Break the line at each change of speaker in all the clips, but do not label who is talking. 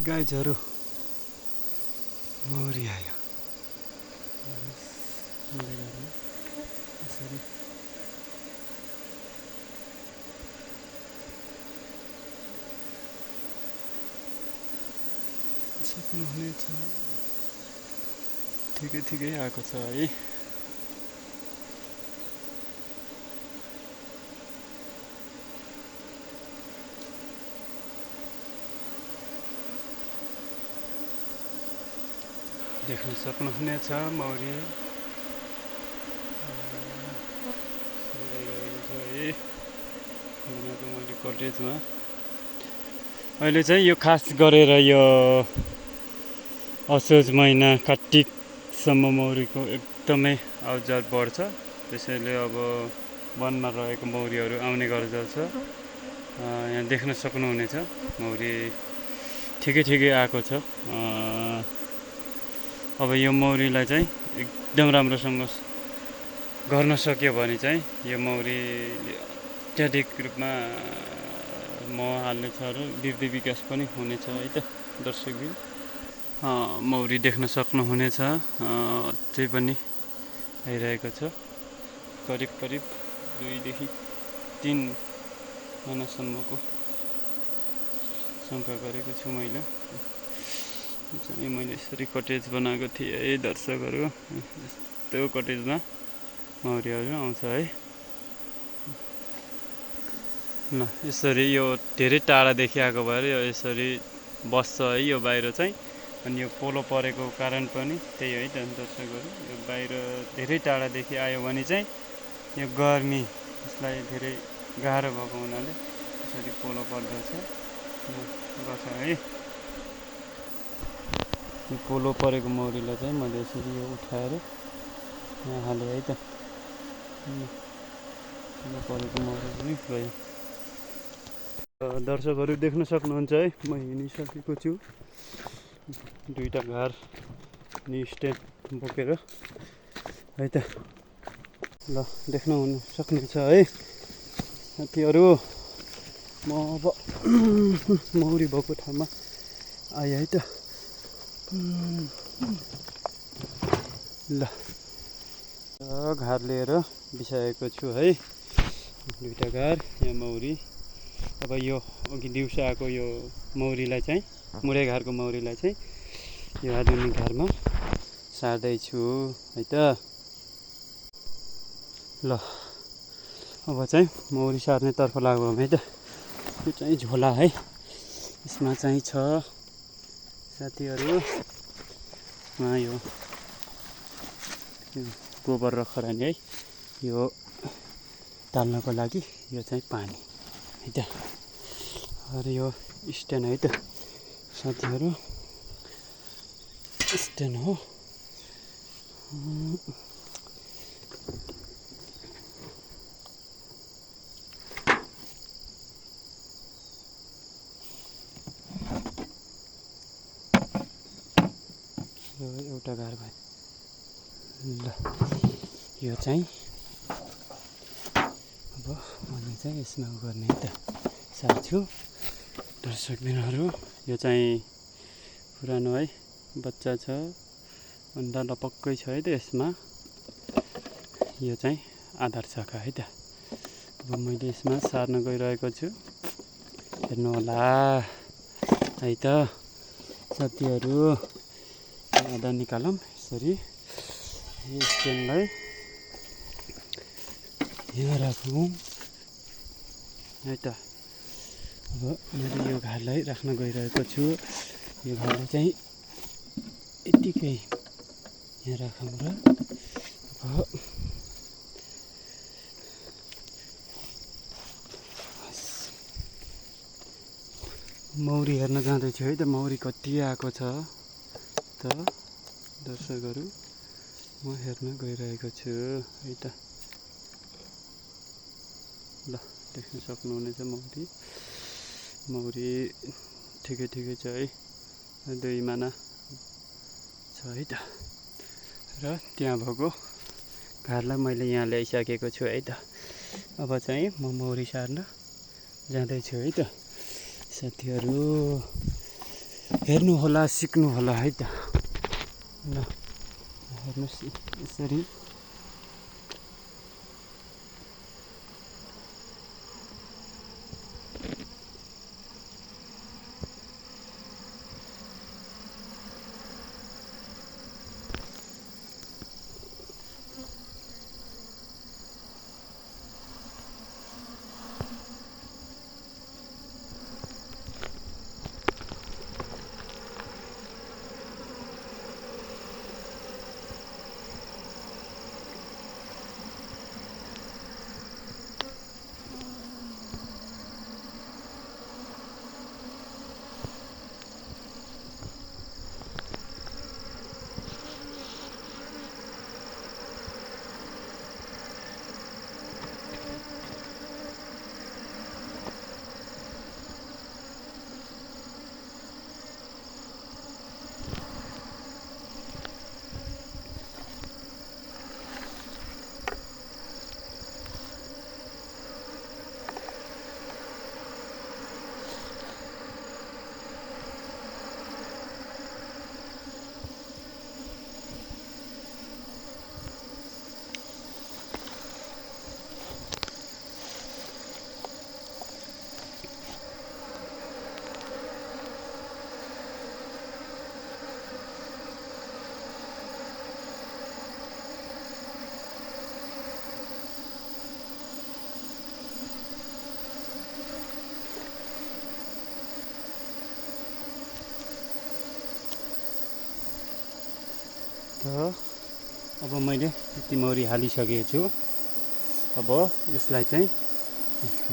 गाइजहरू मौरी आयो यसरी सक्नुहुनेछ। ठिकै आएको छ है। देख्न सक्नुहुनेछ मौरी मैले कटेजमा अहिले चाहिँ यो खास गरेर यो असोज महिना कार्तिकसम्म मौरीको एकदमै आउजाउ बढ्छ। त्यसैले अब वनमा रहेको मौरीहरू आउने गर्दछ। यहाँ देख्न सक्नुहुनेछ मौरी ठिकै आएको छ। अब यो मौरीलाई चाहिँ एकदम राम्रोसँग गर्न सक्यो भने चाहिँ यो मौरी अत्याधिक रूपमा मह हाल्नेछ र वृद्धि विकास पनि हुनेछ है त दर्शकबिन। मौरी देख्न सक्नुहुनेछ अझै पनि आइरहेको छ। करिब 2 देखि 3 महिनासम्मको शङ्का गरेको छु मैले। मैले यसरी कटेज बनाएको थिएँ है दर्शकहरू। यस्तो कटेजमा मौरीहरू आउँछ है। ल यसरी यो धेरै टाढादेखि आएको भएर यो यसरी बस्छ है यो बाहिर चाहिँ। अनि यो पोलो परेको कारण पनि त्यही है त दर्शकहरू। यो बाहिर धेरै टाढादेखि आयो भने चाहिँ यो गर्मी यसलाई धेरै गाह्रो भएको हुनाले यसरी पोलो पर्दछ बस्छ है। यो पोलो परेको मौरीलाई चाहिँ मैले यसरी यो उठाएर यहाँ हालेँ है त। पोलो परेको मौरी पनि गयो। दर्शकहरू देख्न सक्नुहुन्छ है म हिँडिसकेको छु। 2टा घर अनि स्ट्यान्ड बोकेर है त। ल देख्न सक्नुहुन्छ है साथीहरू। म अब मौरी भएको ठाउँमा आएँ है त। ल घर लिएर बिसाएको छु है। 2टा घर यहाँ मौरी। अब यो अघि दिउँसो आएको यो मौरीलाई चाहिँ मुडे घरको मौरीलाई चाहिँ यो आधुनिक घरमा सार्दैछु है त। ल अब चाहिँ मौरी सार्नेतर्फ लागौँ है त। यो चाहिँ झोला है। यसमा चाहिँ छ साथीहरू यो गोबर र खरानी है। यो टाल्नको लागि यो चाहिँ पानी है त। अरे यो स्ट्यान्ड है त साथीहरू। स्ट्यान्ड हो। एउटा घर भयो। ल यो चाहिँ अब मैले चाहिँ यसमा गर्ने है त सार्छु दर्शकबिनहरू। यो चाहिँ पुरानो है बच्चा छ। अन्डा लपक्कै छ है त यसमा। यो चाहिँ आधार छका है त। अब मैले यसमा सार्न गइरहेको छु। हेर्नु होला है त साथीहरू। आधा निकालौँ यसरी। यो स्ट्यान्डलाई यहाँ राखौँ है त। अब मैले यो घरलाई राख्न गइरहेको छु। यो घरलाई चाहिँ यतिकै यहाँ राखौँ र अब मौरी हेर्न जाँदैछु है त। मौरी कति आएको छ त दर्शकहरू। म हेर्न गइरहेको छु है त। ल देख्न सक्नुहुनेछ मौरी ठिकै छ है। 2 माना छ है त। र त्यहाँ भएको घरलाई मैले यहाँ ल्याइसकेको छु है त। अब चाहिँ म मौरी सार्न जाँदैछु है त साथीहरू। हेर्नु होला, सिक्नु होला है त। ल हेर्नुहोस् यसरी अब मैले यति मौरी हालिसकेको छु। अब यसलाई चाहिँ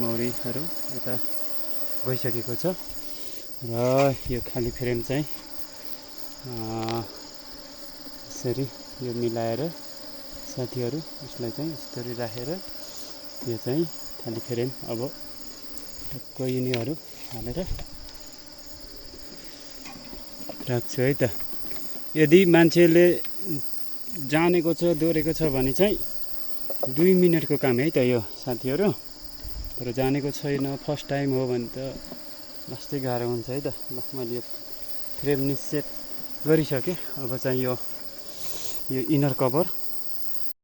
मौरीहरू यता गइसकेको छ र यो खाली फ्रेम चाहिँ यसरी यो मिलाएर साथीहरू यसलाई चाहिँ यसरी राखेर यो चाहिँ खाली फ्रेम अब टक्क यिनीहरू हालेर राख्छु है त। यदि मान्छेले जानेको छ, दोहोरेको छ भने चाहिँ 2 मिनटको काम है त यो साथीहरू। तर जानेको छैन, फर्स्ट टाइम हो भने त वास्तै गाह्रो हुन्छ है त। ल मैले यो फ्रेम नि सेट गरिसकेँ। अब चाहिँ यो इनर कभर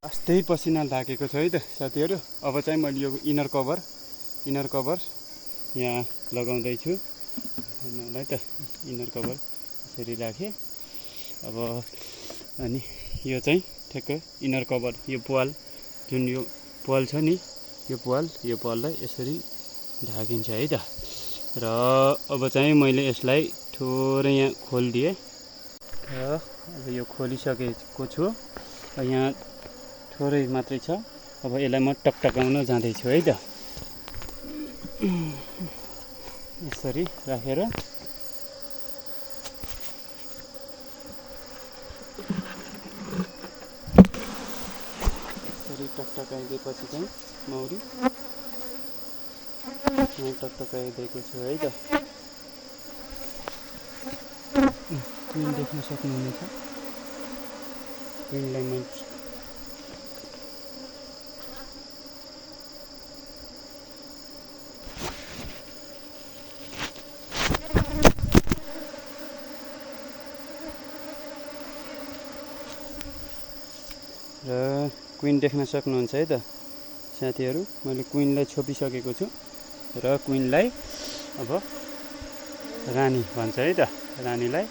वास्तै पसिना लागेको छ है त साथीहरू। अब चाहिँ मैले यो इनर कभर यहाँ लगाउँदैछु है त। इनर कभर यसरी राखेँ। अब अनि यो चाहिँ ठ्याक्क इनर कभर, यो पाल जुन यो पाल छ नि, यो पाललाई यसरी ढाकिन्छ है त। र अब चाहिँ मैले यसलाई थोरै यहाँ खोलिदिएँ र अब यो खोलिसकेको छु। यहाँ थोरै मात्रै छ। अब यसलाई म टकटकाउन जाँदैछु है त। यसरी राखेर टकटकाइदिएपछि चाहिँ मौरी यहाँ टकटकाइदिएको छु है त। क्विन देख्न सक्नुहुनेछ। क्विनलाई मैले र क्विन देख्न सक्नुहुन्छ है त साथीहरू। मैले क्विनलाई छोपिसकेको छु र क्विनलाई अब रानी भन्छ है त। रानीलाई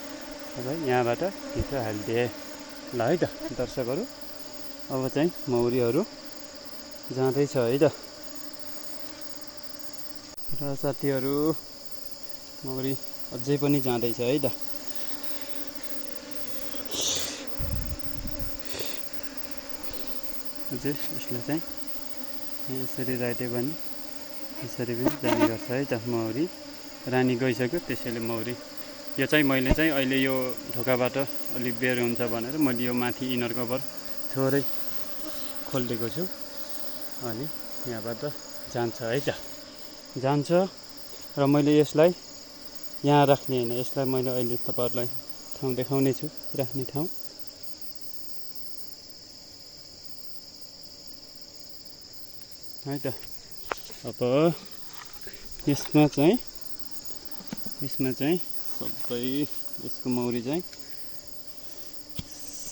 अब यहाँबाट भित्र हालिदिएँ। ल है त दर्शकहरू, अब चाहिँ मौरीहरू जाँदैछ है त। र साथीहरू मौरी अझै पनि जाँदैछ है त। अझै यसलाई चाहिँ यसरी राख्यो भने यसरी पनि जाने गर्छ है त मौरी। रानी गइसक्यो, त्यसैले मौरी यो चाहिँ मैले चाहिँ अहिले यो ढोकाबाट अलिक बेर हुन्छ भनेर मैले यो माथि इनर कभर थोरै खोलिदिएको छु। अनि यहाँबाट जान्छ है त, जान्छ। र मैले यसलाई यहाँ राख्ने होइन, यसलाई मैले अहिले तपाईँहरूलाई ठाउँ देखाउने छु, राख्ने ठाउँ। है त। अब यसमा चाहिँ सबै यसको मौरी चाहिँ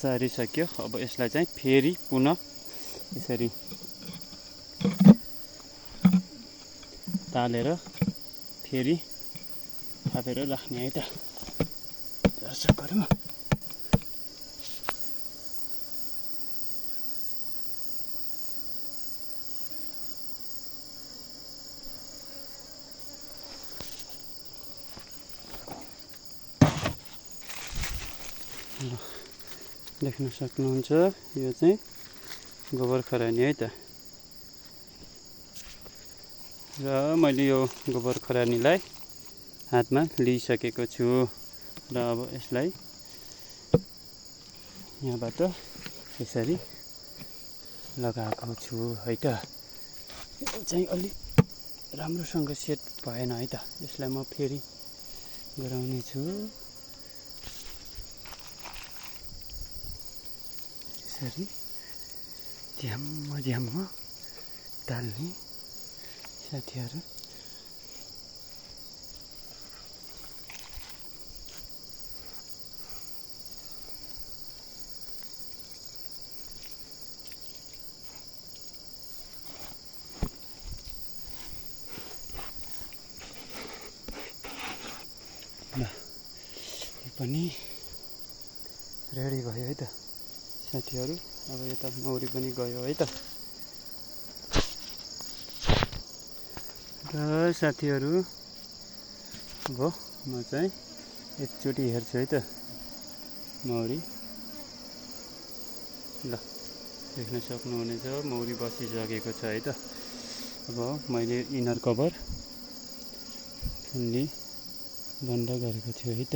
सारिसक्यो। अब यसलाई चाहिँ फेरि पुनः यसरी तालेर फेरि थापेर राख्ने है त दर्शकहरू। देख्न सक्नुहुन्छ यो चाहिँ गोबर खरानी है त। र मैले यो गोबर खरानीलाई हातमा लिइसकेको छु र अब यसलाई यहाँबाट यसरी लगाएको छु है त। यो चाहिँ अलि राम्रोसँग सेट भएन है त, यसलाई म फेरि गराउने छु। यसरी झ्याम्म झ्याम्म टाल्ने साथीहरू। ल यो पनि रेडी भयो है त साथीहरू। अब यता मौरी पनि गयो है त। र साथीहरू अब म चाहिँ एकचोटि हेर्छु है त मौरी। ल देख्न सक्नुहुनेछ मौरी बसिसकेको छ है त। अब मैले इनर कभर फुल्ली बन्द गरेको छु है त।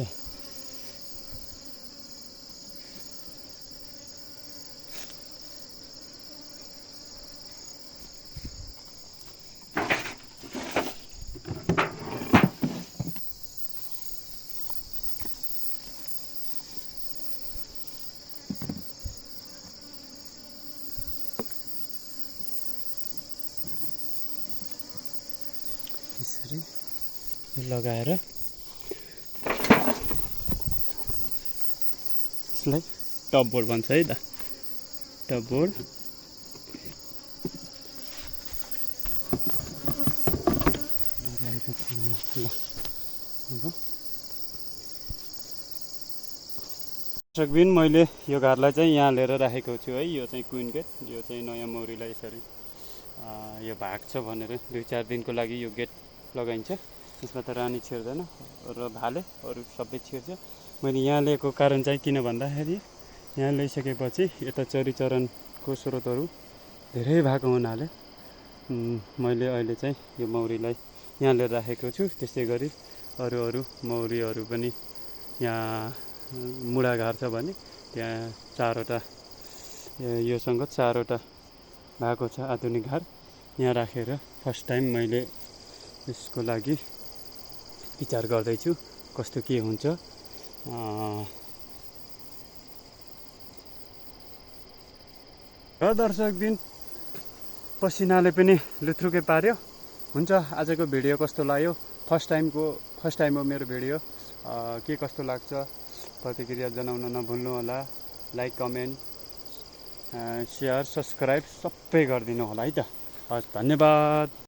यसरी लगाएर यसलाई टप बोर्ड भन्छ है त। टप बोर्ड लगाएको छु। ल अब दर्शकबिन मैले यो घरलाई चाहिँ यहाँ लिएर राखेको छु है। यो चाहिँ क्विन गेट, यो चाहिँ नयाँ मौरीलाई यसरी यो भाग्छ भनेर 2-4 दिनको लागि यो गेट लगाइन्छ। यसमा त रानी छिर्दैन र भाले अरू सबै छिर्छ। मैले यहाँ लिएको कारण चाहिँ किन भन्दाखेरि यहाँ ल्याइसकेपछि यता चरीचरणको स्रोतहरू धेरै भएको हुनाले मैले अहिले चाहिँ यो मौरीलाई यहाँ लिएर राखेको छु। त्यस्तै गरी अरू मौरीहरू पनि यहाँ मुढा गाड्छ भने त्यहाँ 4वटा योसँग 4वटा भएको छ आधुनिक घर। यहाँ राखेर फर्स्ट टाइम मैले यसको लागि विचार गर्दैछु कस्तो के हुन्छ। र दर्शकबिन पसिनाले पनि लुत्रुकै पार्यो। हुन्छ आजको भिडियो कस्तो लाग्यो? फर्स्ट टाइम हो मेरो भिडियो। के कस्तो लाग्छ प्रतिक्रिया जनाउन नभुल्नु होला। लाइक, कमेन्ट, सेयर, सब्सक्राइब सबै गरिदिनु होला है त। हस्, धन्यवाद।